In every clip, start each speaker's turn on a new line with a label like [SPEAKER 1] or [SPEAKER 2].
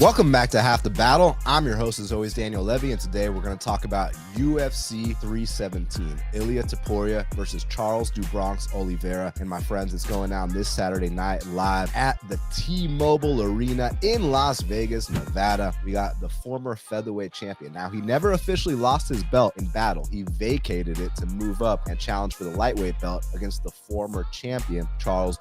[SPEAKER 1] Welcome back to Half the Battle. I'm your host, as always, Daniel Levy, and today we're going to talk about UFC 317, Ilia Topuria versus Charles Oliveira. And my friends, it's going down this Saturday night live at the T-Mobile Arena in Las Vegas, Nevada. We got the former featherweight champion. Now, he never officially lost his belt in battle. He vacated it to move up and challenge for the lightweight belt against the former champion, Charles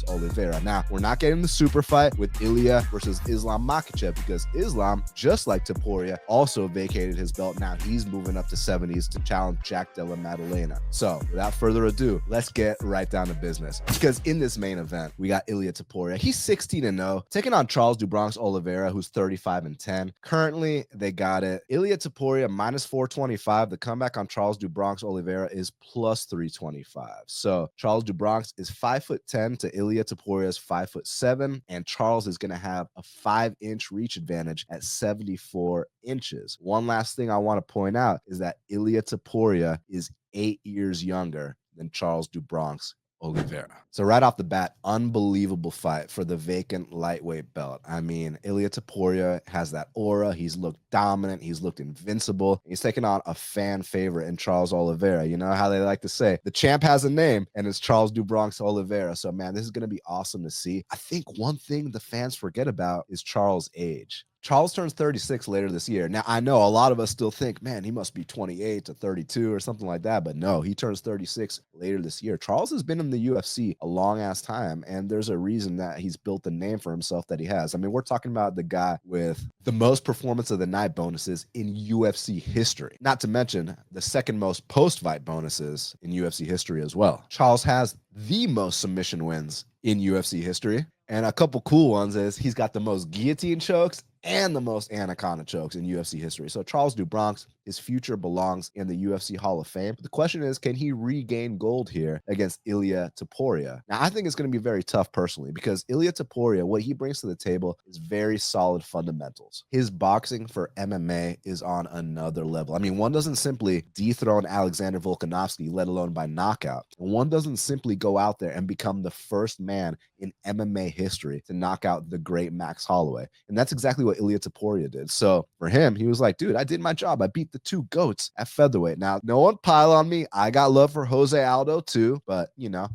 [SPEAKER 1] Oliveira. Now, we're not getting the super fight with Ilia versus Islam Makhachev, because Islam, just like Topuria, also vacated his belt. Now he's moving up to 70s to challenge Jack Della Maddalena. So without further ado, let's get right down to business. Because in this main event, we got Ilia Topuria. He's 16-0, taking on Charles Oliveira, who's 35-10. Currently, they got it. Ilia Topuria minus 425. The comeback on Charles Oliveira is plus 325. So Charles is 5'10" to Ilia Topuria's 5'7", and Charles is going to have a 5-inch reach advantage at 74 inches. One last thing I want to point out is that Ilia Topuria is 8 years younger than Charles Oliveira. So right off the bat, unbelievable fight for the vacant lightweight belt. I mean, Ilia Topuria has that aura. He's looked dominant. He's looked invincible. He's taken on a fan favorite in Charles Oliveira. You know how they like to say, the champ has a name, and it's Charles Oliveira. So, man, this is going to be awesome to see. I think one thing the fans forget about is Charles' age. Charles turns 36 later this year. Now, I know a lot of us still think, man, he must be 28 to 32 or something like that. But no, he turns 36 later this year. Charles has been in the UFC a long-ass time, and there's a reason that he's built the name for himself that he has. I mean, we're talking about the guy with the most performance of the night bonuses in UFC history. Not to mention the second most post-fight bonuses in UFC history as well. Charles has the most submission wins in UFC history. And a couple cool ones is he's got the most guillotine chokes and the most anaconda chokes in UFC history. So Charles his future belongs in the UFC Hall of Fame. But the question is, can he regain gold here against Ilia Topuria? Now, I think it's going to be very tough personally, because Ilia Topuria, what he brings to the table is very solid fundamentals. His boxing for MMA is on another level. I mean, one doesn't simply dethrone Alexander Volkanovski, let alone by knockout. One doesn't simply go out there and become the first man in MMA history to knock out the great Max Holloway. And that's exactly what Ilia Topuria did. So for him, he was like, dude, I did my job. I beat the two GOATs at featherweight. Now, no one pile on me. I got love for Jose Aldo too, but you know,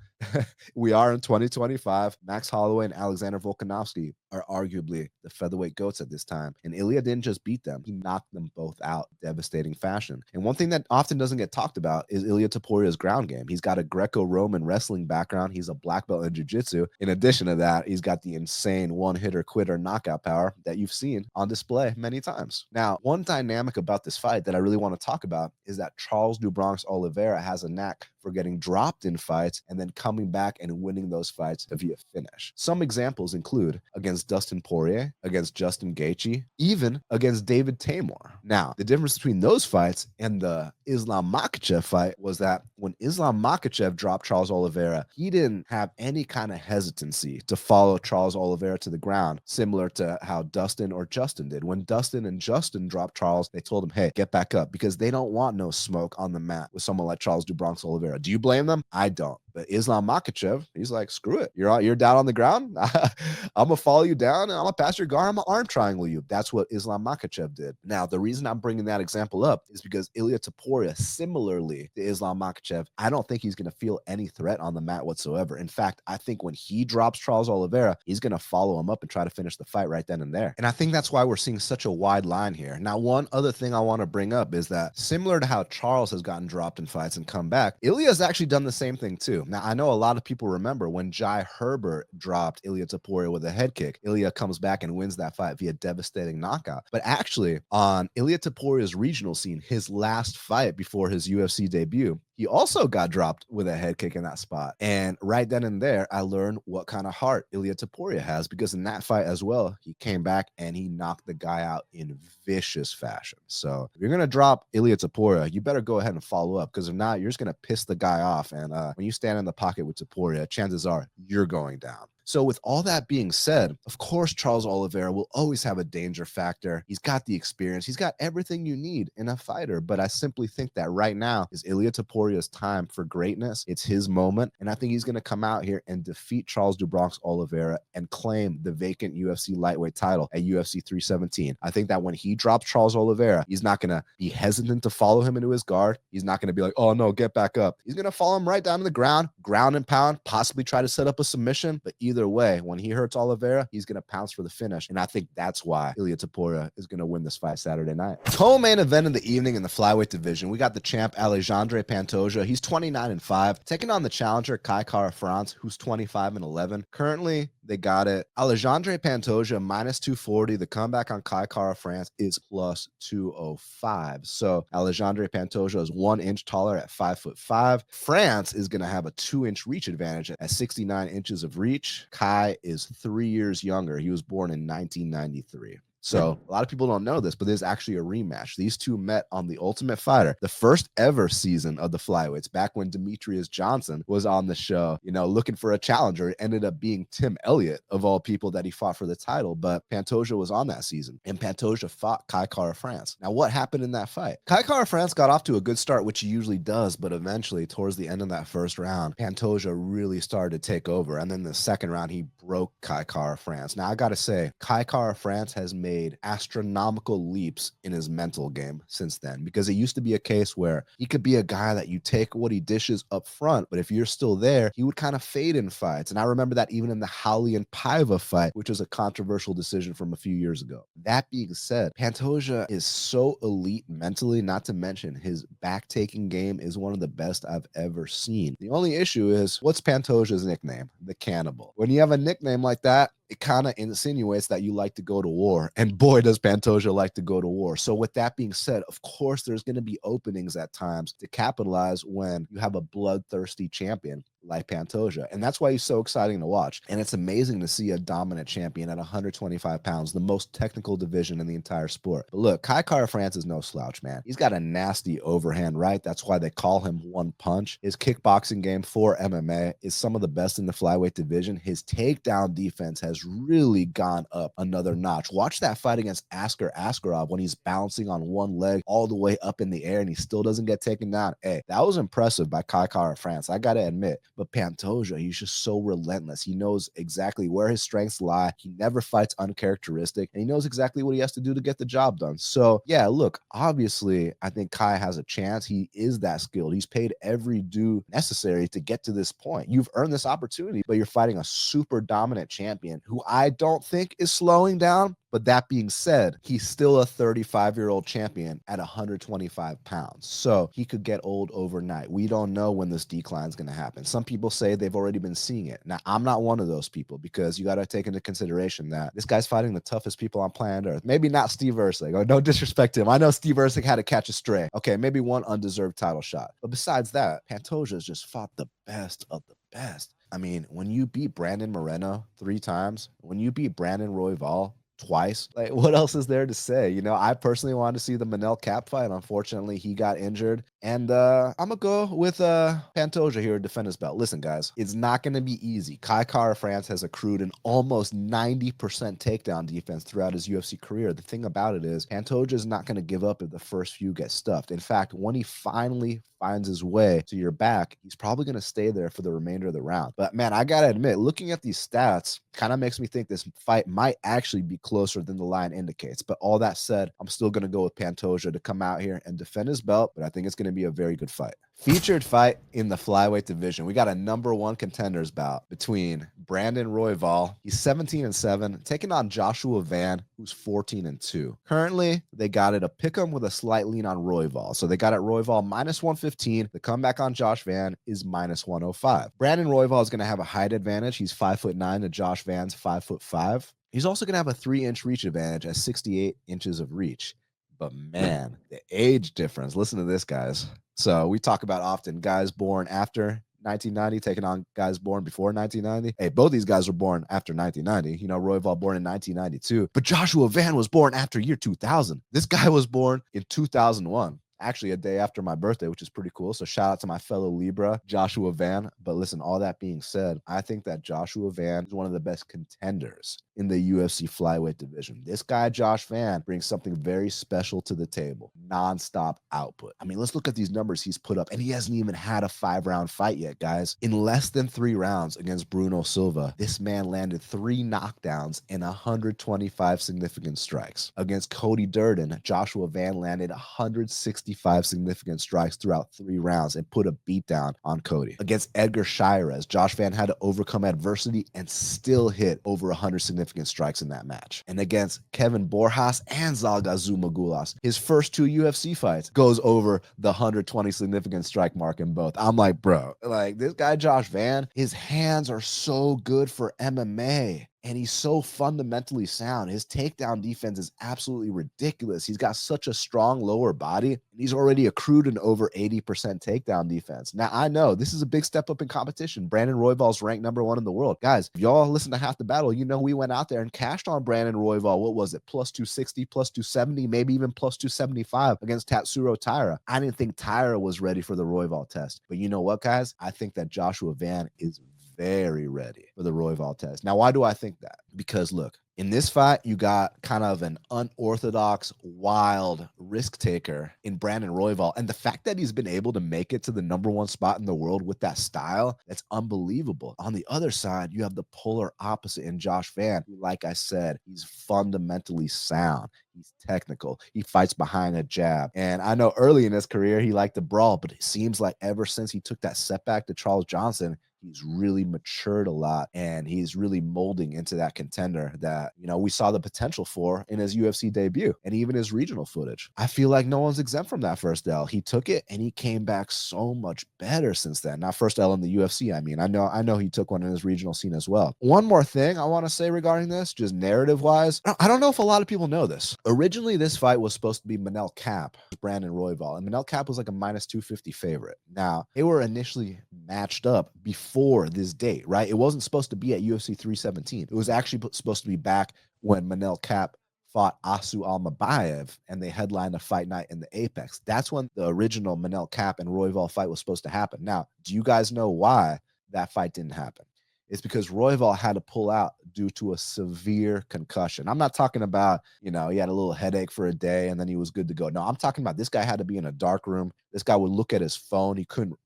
[SPEAKER 1] we are in 2025. Max Holloway and Alexander Volkanovski are arguably the featherweight GOATs at this time. And Ilia didn't just beat them. He knocked them both out in devastating fashion. And one thing that often doesn't get talked about is Ilia Topuria's ground game. He's got a Greco-Roman wrestling background. He's a black belt in jiu-jitsu. In addition to that, he's got the insane one-hitter quitter knockout power that you've seen on display many times. Now, one dynamic about this fight that I really want to talk about is that Charles Oliveira has a knack for getting dropped in fights and then coming back and winning those fights via finish. Some examples include against Dustin Poirier, against Justin Gaethje, even against David Tamor. Now, the difference between those fights and the Islam Makhachev fight was that when Islam Makhachev dropped Charles Oliveira, he didn't have any kind of hesitancy to follow Charles Oliveira to the ground, similar to how Dustin or Justin did. When Dustin and Justin dropped Charles, they told him, hey, get back up, because they don't want no smoke on the mat with someone like Charles Oliveira. Do you blame them? I don't. But Islam Makhachev, he's like, screw it. You're down on the ground. I'm going to follow you down, and I'm going to pass your guard. I'm going to arm triangle you. That's what Islam Makhachev did. Now, the reason I'm bringing that example up is because Ilia Topuria, similarly to Islam Makhachev, I don't think he's going to feel any threat on the mat whatsoever. In fact, I think when he drops Charles Oliveira, he's going to follow him up and try to finish the fight right then and there. And I think that's why we're seeing such a wide line here. Now, one other thing I want to bring up is that similar to how Charles has gotten dropped in fights and come back, Ilia's actually done the same thing too. Now, I know a lot of people remember when Jai Herbert dropped Ilia Topuria with a head kick. Ilia comes back and wins that fight via devastating knockout. But actually, on Ilia Topuria's regional scene, his last fight before his UFC debut, he also got dropped with a head kick in that spot. And right then and there, I learned what kind of heart Ilia Topuria has, because in that fight as well, he came back and he knocked the guy out in vicious fashion. So if you're going to drop Ilia Topuria, you better go ahead and follow up, because if not, you're just going to piss the guy off. And when you stand in the pocket with Topuria, chances are you're going down. So with all that being said, of course, Charles Oliveira will always have a danger factor. He's got the experience. He's got everything you need in a fighter. But I simply think that right now is Ilia Topuria's time for greatness. It's his moment. And I think he's going to come out here and defeat Charles do Bronx Oliveira and claim the vacant UFC lightweight title at UFC 317. I think that when he drops Charles Oliveira, he's not going to be hesitant to follow him into his guard. He's not going to be like, oh no, get back up. He's going to follow him right down to the ground and pound, possibly try to set up a submission. But either way, when he hurts Oliveira, he's going to pounce for the finish. And I think that's why Ilia Topuria is going to win this fight Saturday night. Co-main event in the evening in the flyweight division, we got the champ Alexandre Pantoja. He's 29-5, taking on the challenger Kai Kara-France, who's 25-11. Currently, they got it. Alexandre Pantoja minus 240. The comeback on Kai Kara-France is plus 205. So Alexandre Pantoja is 1 inch taller at 5'5". France is going to have a 2-inch reach advantage at 69 inches of reach. Kai is 3 years younger. He was born in 1993. So a lot of people don't know this, but there's actually a rematch. These two met on The Ultimate Fighter, the first ever season of the flyweights, back when Demetrius Johnson was on the show, you know, looking for a challenger. It ended up being Tim Elliott, of all people, that he fought for the title, but Pantoja was on that season, and Pantoja fought Kai Kara-France. Now, what happened in that fight? Kai Kara-France got off to a good start, which he usually does, but eventually, towards the end of that first round, Pantoja really started to take over, and then the second round, he broke Kai Kara-France. Now, I gotta say, Kai Kara-France has made astronomical leaps in his mental game since then, because it used to be a case where he could be a guy that you take what he dishes up front, but if you're still there, he would kind of fade in fights. And I remember that even in the Howley and Paiva fight, which was a controversial decision from a few years ago. That being said, Pantoja is so elite mentally, not to mention his back-taking game is one of the best I've ever seen. The only issue is, what's Pantoja's nickname? The Cannibal. When you have a nickname like that, it kind of insinuates that you like to go to war. And boy, does Pantoja like to go to war. So with that being said, of course, there's going to be openings at times to capitalize when you have a bloodthirsty champion like Pantoja. And that's why he's so exciting to watch. And it's amazing to see a dominant champion at 125 pounds, the most technical division in the entire sport. But look, Kai Kara-France is no slouch, man. He's got a nasty overhand right. That's why they call him One Punch. His kickboxing game for MMA is some of the best in the flyweight division. His takedown defense has really gone up another notch. Watch that fight against Askar Askarov when he's bouncing on one leg all the way up in the air and he still doesn't get taken down. Hey, that was impressive by Kai Kara-France, I gotta admit. But Pantoja, he's just so relentless. He knows exactly where his strengths lie. He never fights uncharacteristic, and he knows exactly what he has to do to get the job done. So yeah, look, obviously, I think Kai has a chance. He is that skilled. He's paid every due necessary to get to this point. You've earned this opportunity, but you're fighting a super dominant champion who I don't think is slowing down. But that being said, he's still a 35-year-old champion at 125 pounds. So he could get old overnight. We don't know when this decline is going to happen. Some people say they've already been seeing it. Now, I'm not one of those people, because you got to take into consideration that this guy's fighting the toughest people on planet Earth. Maybe not Steve Erceg. Oh, no disrespect to him. I know Steve Erceg had to catch a stray. Okay, maybe one undeserved title shot. But besides that, Pantoja's just fought the best of the best. I mean, when you beat Brandon Moreno 3 times, when you beat Brandon Royval twice, like, what else is there to say? You know, I personally wanted to see the Manel Cap fight. Unfortunately, he got injured, and I'm gonna go with Pantoja here to defend his belt. Listen, guys, it's not gonna be easy. Kai Kara-France has accrued an almost 90% takedown defense throughout his UFC career. The thing about it is, Pantoja is not gonna give up if the first few get stuffed. In fact, when he finally finds his way to your back, he's probably going to stay there for the remainder of the round. But man, I gotta admit, looking at these stats kind of makes me think this fight might actually be closer than the line indicates. But all that said, I'm still going to go with Pantoja to come out here and defend his belt, but I think it's going to be a very good fight. Featured fight in the flyweight division. We got a #1 contenders bout between Brandon Royval, he's 17-7, taking on Joshua Van, who's 14-2. Currently, they got it a pick 'em with a slight lean on Royval. So they got it Royval -115. The comeback on Josh Van is -105. Brandon Royval is going to have a height advantage. He's 5'9" to Josh Van's 5'5". He's also going to have a 3-inch reach advantage at 68 inches of reach. But man, the age difference. Listen to this, guys. So we talk about often guys born after 1990 taking on guys born before 1990. Hey, both these guys were born after 1990. You know, Royval born in 1992, but Joshua Van was born after year 2000. This guy was born in 2001. actually a day after my birthday, which is pretty cool. So shout out to my fellow Libra, Joshua Van. But listen, all that being said, I think that Joshua Van is one of the best contenders in the UFC flyweight division. This guy, Josh Van, brings something very special to the table. Nonstop output. I mean, let's look at these numbers he's put up. And he hasn't even had a 5-round fight yet, guys. In less than 3 rounds against Bruno Silva, this man landed 3 knockdowns and 125 significant strikes. Against Cody Durden, Joshua Van landed 165 significant strikes throughout 3 rounds and put a beatdown on Cody. Against Edgar Shirez, Josh Van had to overcome adversity and still hit over 100 significant strikes in that match. And against Kevin Borjas and Zalga Zumagullas, his first 2 UFC fights, goes over the 120 significant strike mark in both. I'm like, bro, like this guy Josh Van, his hands are so good for MMA. And he's so fundamentally sound. His takedown defense is absolutely ridiculous. He's got such a strong lower body, and he's already accrued an over 80% takedown defense. Now, I know this is a big step up in competition. Brandon Royval's ranked #1 in the world. Guys, if y'all listen to Half the Battle, you know we went out there and cashed on Brandon Royval. What was it? Plus 260, plus 270, maybe even plus 275 against Tatsuro Taira. I didn't think Taira was ready for the Royval test. But you know what, guys? I think that Joshua Van is very ready for the Royval test. Now, why do I think that? Because look, in this fight, you got kind of an unorthodox, wild risk taker in Brandon Royval. And the fact that he's been able to make it to the #1 spot in the world with that style, that's unbelievable. On the other side, you have the polar opposite in Josh Van, who, like I said, he's fundamentally sound. He's technical. He fights behind a jab. And I know early in his career, he liked to brawl, but it seems like ever since he took that setback to Charles Johnson, he's really matured a lot, and he's really molding into that contender that, you know, we saw the potential for in his UFC debut and even his regional footage. I feel like no one's exempt from that first L. He took it and he came back so much better since then. Not first L in the UFC. I mean, I know he took one in his regional scene as well. One more thing I want to say regarding this, just narrative wise, I don't know if a lot of people know this. Originally, this fight was supposed to be Manel Kape, Brandon Royval, and Manel Kape was like a minus 250 favorite. Now, they were initially matched up before this date, right? It wasn't supposed to be at UFC 317. It was actually supposed to be back when Manel Kape fought Asu Almabayev and they headlined a fight night in the Apex. That's when the original Manel Kape and Royval fight was supposed to happen. Now, do you guys know why that fight didn't happen? It's because Royval had to pull out due to a severe concussion. I'm not talking about, you know, he had a little headache for a day and then he was good to go. No, I'm talking about this guy had to be in a dark room. This guy would look at his phone. He couldn't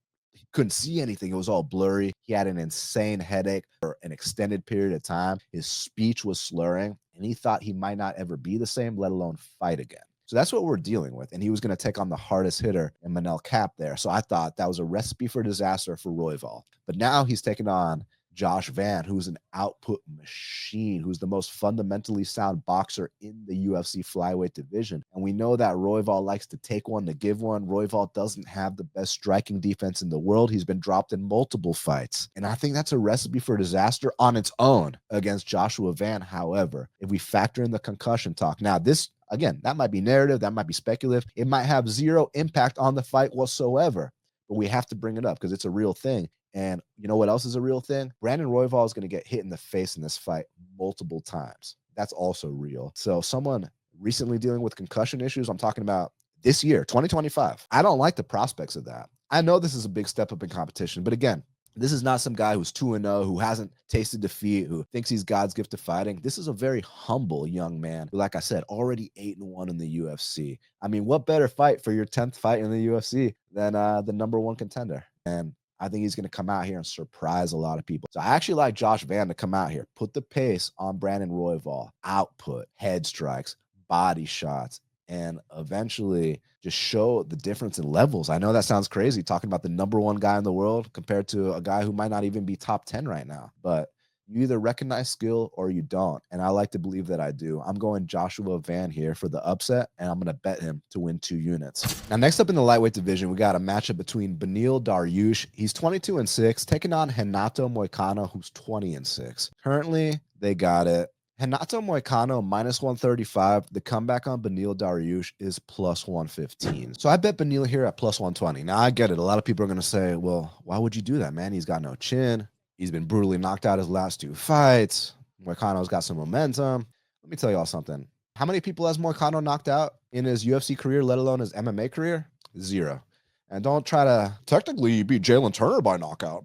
[SPEAKER 1] see anything. It was all blurry. He had an insane headache for an extended period of time. His speech was slurring, and he thought he might not ever be the same, let alone fight again. So that's what we're dealing with. And he was going to take on the hardest hitter in Manel Kape there. So I thought that was a recipe for disaster for Royval. But now he's taking on Josh Van, who's an output machine, who's the most fundamentally sound boxer in the UFC flyweight division. And we know that Royval likes to take one to give one. Royval doesn't have the best striking defense in the world. He's been dropped in multiple fights. And I think that's a recipe for disaster on its own against Joshua Van. However, if we factor in the concussion talk, now this, again, that might be narrative, that might be speculative. It might have zero impact on the fight whatsoever. But we have to bring it up because it's a real thing. And you know what else is a real thing? Brandon Royval is going to get hit in the face in this fight multiple times. That's also real. So someone recently dealing with concussion issues, I'm talking about this year, 2025. I don't like the prospects of that. I know this is a big step up in competition, but again, this is not some guy who's 2-0, who hasn't tasted defeat, who thinks he's God's gift to fighting. This is a very humble young man who, like I said, already 8-1 in the UFC. I mean, what better fight for your 10th fight in the UFC than the #1 contender? And I think he's going to come out here and surprise a lot of people. So I actually like Josh Van to come out here, put the pace on Brandon Royval, output, head strikes, body shots, and eventually just show the difference in levels. I know that sounds crazy talking about the #1 guy in the world compared to a guy who might not even be top 10 right now, but you either recognize skill or you don't. And I like to believe that I do. I'm going Joshua Van here for the upset, and I'm going to bet him to win 2 units. Now, next up in the lightweight division, we got a matchup between Beneil Dariush. He's 22-6, taking on Renato Moicano, who's 20-6. Currently, they got it. Renato Moicano minus 135. The comeback on Beneil Dariush is plus 115. So I bet Beneil here at plus 120. Now, I get it. A lot of people are going to say, well, why would you do that, man? He's got no chin. He's been brutally knocked out his last 2 fights. Moicano's got some momentum. Let me tell y'all something. How many people has Moicano knocked out in his UFC career, let alone his MMA career? Zero. And don't try to technically beat Jalen Turner by knockout.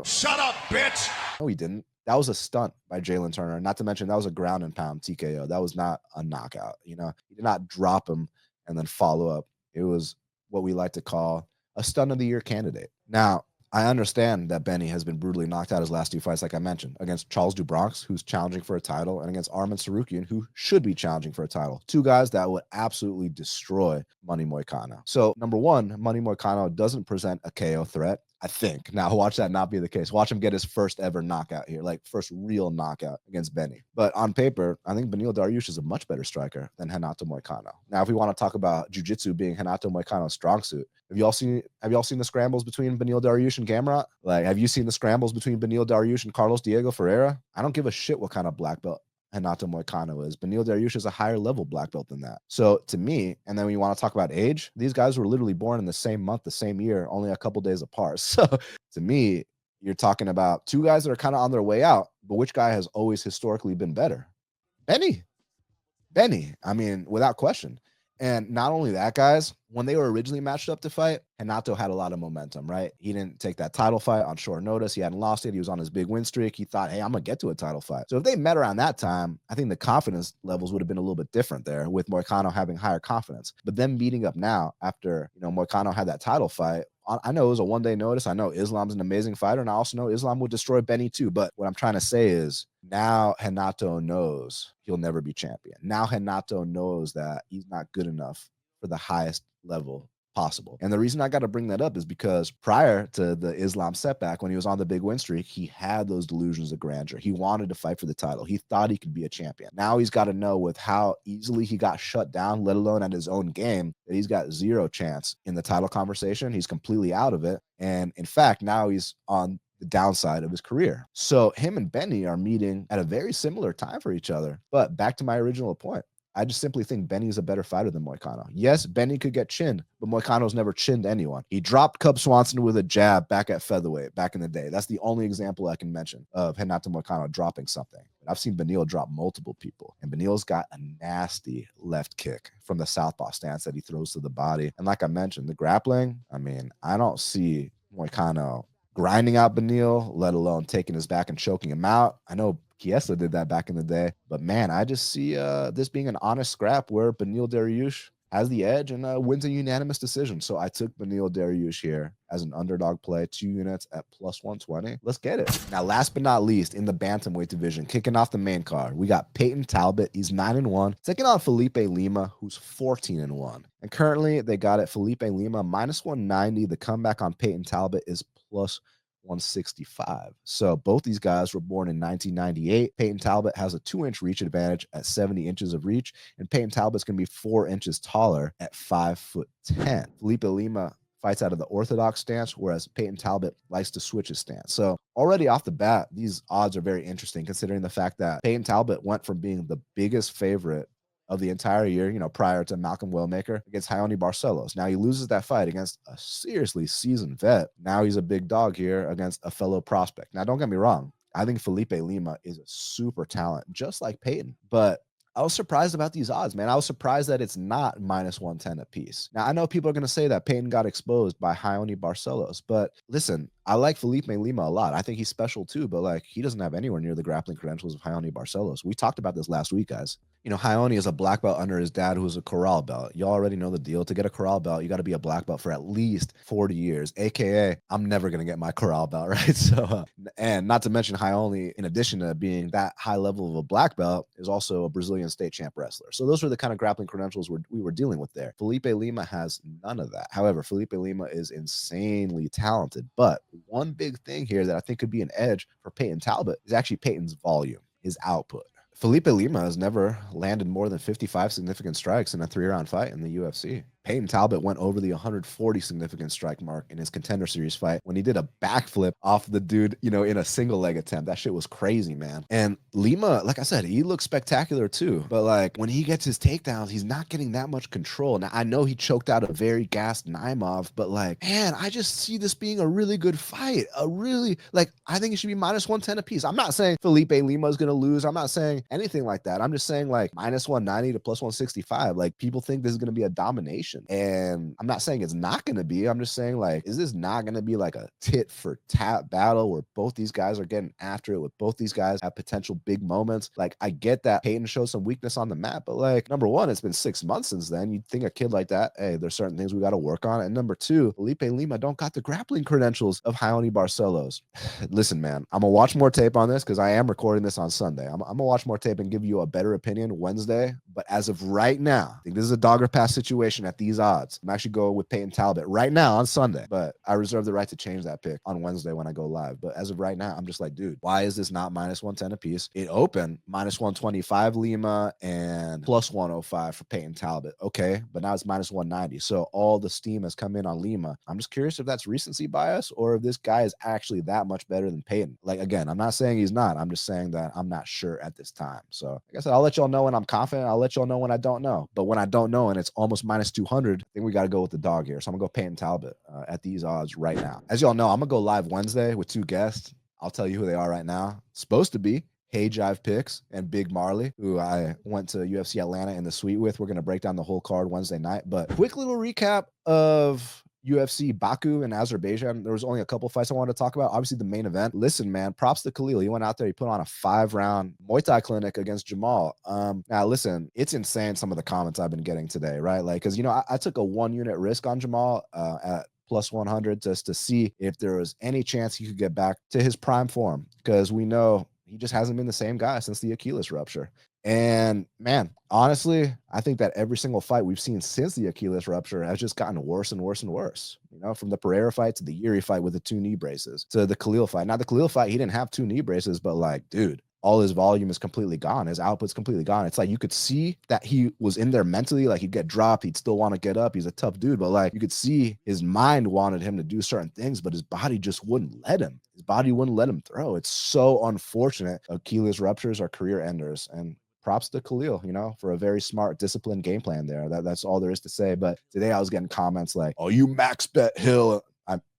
[SPEAKER 2] Shut up, bitch.
[SPEAKER 1] No, he didn't. That was a stunt by Jalen Turner. Not to mention that was a ground and pound TKO. That was not a knockout. You know, he did not drop him and then follow up. It was what we like to call a stunt of the year candidate. Now, I understand that Beneil has been brutally knocked out his last 2 fights, like I mentioned, against Charles Bronx, who's challenging for a title, and against Arman Sarukian, who should be challenging for a title. 2 guys that would absolutely destroy Money Moicano. So, number one, Money Moicano doesn't present a KO threat, I think. Now, watch that not be the case. Watch him get his first ever knockout here, like first real knockout against Beneil. But on paper, I think Beneil Dariush is a much better striker than Renato Moicano. Now, if we want to talk about jiu-jitsu being Renato Moicano's strong suit, have y'all seen the scrambles between Beneil Dariush and Gamrot? Like, have you seen the scrambles between Beneil Dariush and Carlos Diego Ferreira? I don't give a shit what kind of black belt Renato Moicano is. Beneil Dariush is a higher level black belt than that. So to me, and then when you want to talk about age, these guys were literally born in the same month, the same year, only a couple days apart. So to me, you're talking about 2 guys that are kind of on their way out, but which guy has always historically been better? Beneil. I mean, without question. And not only that, guys, when they were originally matched up to fight, Renato had a lot of momentum, right? He didn't take that title fight on short notice. He hadn't lost it. He was on his big win streak. He thought, hey, I'm going to get to a title fight. So if they met around that time, I think the confidence levels would have been a little bit different there, with Moicano having higher confidence. But them meeting up now after, Moicano had that title fight, I know it was a one-day notice. I know Islam's an amazing fighter, and I also know Islam would destroy Beneil too. But what I'm trying to say is now Renato knows he'll never be champion. Now Renato knows that he's not good enough for the highest level possible. And the reason I got to bring that up is because prior to the Islam setback, when he was on the big win streak, he had those delusions of grandeur. He wanted to fight for the title. He thought he could be a champion. Now he's got to know, with how easily he got shut down, let alone at his own game, that he's got zero chance in the title conversation. He's completely out of it. And in fact, now he's on the downside of his career. So him and Beneil are meeting at a very similar time for each other. But back to my original point, I just simply think Beneil is a better fighter than Moicano. Yes, Beneil could get chinned, but Moicano's never chinned anyone. He dropped Cub Swanson with a jab back at featherweight back in the day. That's the only example I can mention of Renato Moicano dropping something. But I've seen Beneil drop multiple people, and Beneil's got a nasty left kick from the southpaw stance that he throws to the body. And like I mentioned, the grappling, I mean, I don't see Moicano grinding out Beneil, let alone taking his back and choking him out. I know Chiesa did that back in the day, but man, I just see this being an honest scrap where Beneil Dariush has the edge and wins a unanimous decision. So I took Beneil Dariush here as an underdog play, 2 units at plus 120. Let's get it. Now, last but not least, in the bantamweight division, kicking off the main card, we got Payton Talbott. He's 9-1, taking on Felipe Lima, who's 14-1. And currently, they got it Felipe Lima minus 190. The comeback on Payton Talbott is plus 165. So both these guys were born in 1998. Payton Talbott has a 2-inch reach advantage at 70 inches of reach, and Payton Talbott's going to be 4 inches taller at 5'10". Felipe Lima fights out of the orthodox stance, whereas Payton Talbott likes to switch his stance. So already off the bat, these odds are very interesting, considering the fact that Payton Talbott went from being the biggest favorite of the entire year, prior to Malcolm Wellmaker, against Raoni Barcelos. Now he loses that fight against a seriously seasoned vet. Now he's a big dog here against a fellow prospect. Now, don't get me wrong. I think Felipe Lima is a super talent, just like Payton. But I was surprised about these odds, man. I was surprised that it's not minus 110 apiece. Now, I know people are going to say that Payton got exposed by Raoni Barcelos, but listen, I like Felipe Lima a lot. I think he's special too, but he doesn't have anywhere near the grappling credentials of Raoni Barcelos. We talked about this last week, guys. Raoni is a black belt under his dad, who's a Corral belt. Y'all already know the deal. To get a Corral belt, you got to be a black belt for at least 40 years, aka I'm never going to get my Corral belt, right? So, and not to mention Raoni, in addition to being that high level of a black belt, is also a Brazilian state champ wrestler. So those are the kind of grappling credentials we were dealing with there. Felipe Lima has none of that. However, Felipe Lima is insanely talented, but one big thing here that I think could be an edge for Payton Talbott is actually Payton's volume, his output. Felipe Lima has never landed more than 55 significant strikes in a 3-round fight in the UFC. Payton Talbott went over the 140 significant strike mark in his Contender Series fight when he did a backflip off the dude, in a single leg attempt. That shit was crazy, man. And Lima, like I said, he looks spectacular too. But when he gets his takedowns, he's not getting that much control. Now, I know he choked out a very gassed Naimov, but man, I just see this being a really good fight. I think it should be minus 110 apiece. I'm not saying Felipe Lima is going to lose. I'm not saying anything like that. I'm just saying minus 190 to plus 165. People think this is going to be a domination situation. And I'm not saying it's not going to be. I'm just saying, like, is this not going to be like a tit for tat battle where both these guys are getting after it, with both these guys have potential big moments? Like, I get that Payton shows some weakness on the mat, but like, number one, it's been 6 months since then. You'd think a kid like that, hey, there's certain things we got to work on. And number two, Felipe Lima don't got the grappling credentials of Raoni Barcelos. Listen, man, I'm gonna watch more tape on this because I am recording this on Sunday. I'm gonna watch more tape and give you a better opinion Wednesday. But as of right now, I think this is a dog or pass situation at these odds. I'm actually going with Payton Talbott right now on Sunday, but I reserve the right to change that pick on Wednesday when I go live. But as of right now, I'm just like, dude, why is this not minus 110 apiece? It opened minus 125 Lima and plus 105 for Payton Talbott. Okay, but now it's minus 190. So all the steam has come in on Lima. I'm just curious if that's recency bias or if this guy is actually that much better than Payton. Like, again, I'm not saying he's not. I'm just saying that I'm not sure at this time. So like I said, I'll let y'all know when I'm confident. I'll let y'all know when I don't know. But when I don't know and it's almost minus 200, I think we got to go with the dog here. So I'm going to go Payton Talbot at these odds right now. As y'all know, I'm going to go live Wednesday with 2 guests. I'll tell you who they are right now. Supposed to be Hey Jive Picks and Big Marley, who I went to UFC Atlanta in the suite with. We're going to break down the whole card Wednesday night. But quick little recap of UFC Baku in Azerbaijan. There was only a couple fights I wanted to talk about. Obviously, the main event. Listen, man, props to Khalil. He went out there. He put on a 5-round Muay Thai clinic against Jamal. Now, listen, it's insane some of the comments I've been getting today, right? Like, because, you know, I took a 1-unit risk on Jamal at plus 100 just to see if there was any chance he could get back to his prime form, because we know he just hasn't been the same guy since the Achilles rupture. And man, honestly, I think that every single fight we've seen since the Achilles rupture has just gotten worse and worse and worse. You know, from the Pereira fight to the Yuri fight with the 2 knee braces to the Khalil fight. Now, the Khalil fight, he didn't have 2 knee braces, but like, dude, all his volume is completely gone. His output's completely gone. It's like you could see that he was in there mentally. Like, he'd get dropped, he'd still want to get up. He's a tough dude, but like you could see his mind wanted him to do certain things, but his body just wouldn't let him. His body wouldn't let him throw. It's so unfortunate. Achilles ruptures are career enders, and props to Khalil, you know, for a very smart, disciplined game plan there. That's all there is to say. But today I was getting comments like, oh, you max bet Hill.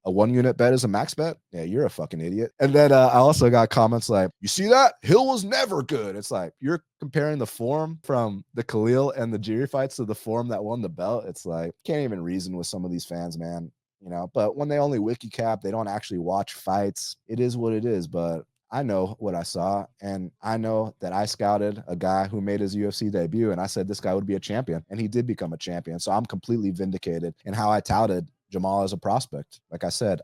[SPEAKER 1] A 1-unit bet is a max bet? Yeah, you're a fucking idiot. And then I also got comments like, you see that? Hill was never good. It's like, you're comparing the form from the Khalil and the Jiri fights to the form that won the belt. It's like, can't even reason with some of these fans, man. You know, but when they only wiki cap, they don't actually watch fights. It is what it is. But I know what I saw, and I know that I scouted a guy who made his UFC debut, and I said this guy would be a champion, and he did become a champion. So I'm completely vindicated in how I touted Jamal as a prospect. Like I said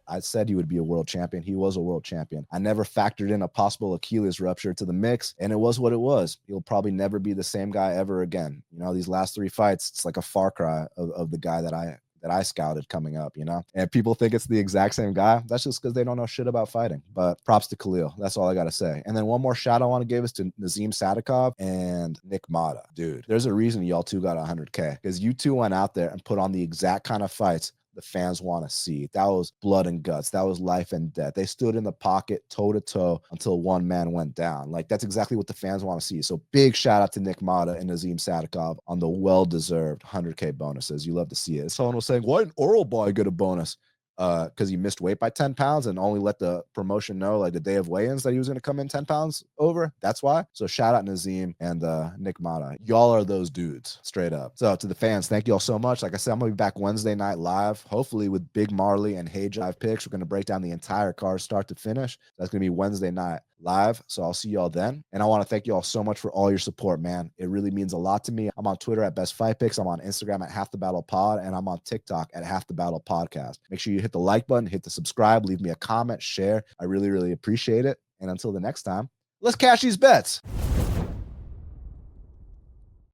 [SPEAKER 1] he would be a world champion. He was a world champion. I never factored in a possible Achilles rupture to the mix, and it was what it was. He'll probably never be the same guy ever again. You know, these last 3 fights, it's like a far cry of the guy that I scouted coming up, you know, and people think it's the exact same guy. That's just because they don't know shit about fighting. But props to Khalil. That's all I got to say. And then one more shout I want to give is to Nazim Sadikov and Nick Mata. Dude, there's a reason y'all two got 100K, because you two went out there and put on the exact kind of fights the fans want to see. That was blood and guts. That was life and death. They stood in the pocket toe to toe until one man went down. Like, that's exactly what the fans want to see. So big shout out to Nick Mata and Nazim Sadikov on the well-deserved 100K bonuses. You love to see it. Someone was saying, why didn't Oral Boy get a bonus? Because he missed weight by 10 pounds and only let the promotion know, like, the day of weigh-ins that he was going to come in 10 pounds over. That's why. So shout out Nazim and Nick Mata. Y'all are those dudes, straight up. So to the fans, thank you all so much. Like I said, I'm going to be back Wednesday night live, hopefully with Big Marley and Hey Jive Picks. We're going to break down the entire card start to finish. That's going to be Wednesday night live. So I'll see y'all then. And I want to thank you all so much for all your support, man. It really means a lot to me. I'm on Twitter at Best Fight Picks. I'm on Instagram at Half the Battle Pod, and I'm on TikTok at Half the Battle Podcast. Make sure you hit the like button, hit the subscribe, leave me a comment, share. I really, really appreciate it. And until the next time, let's cash these bets.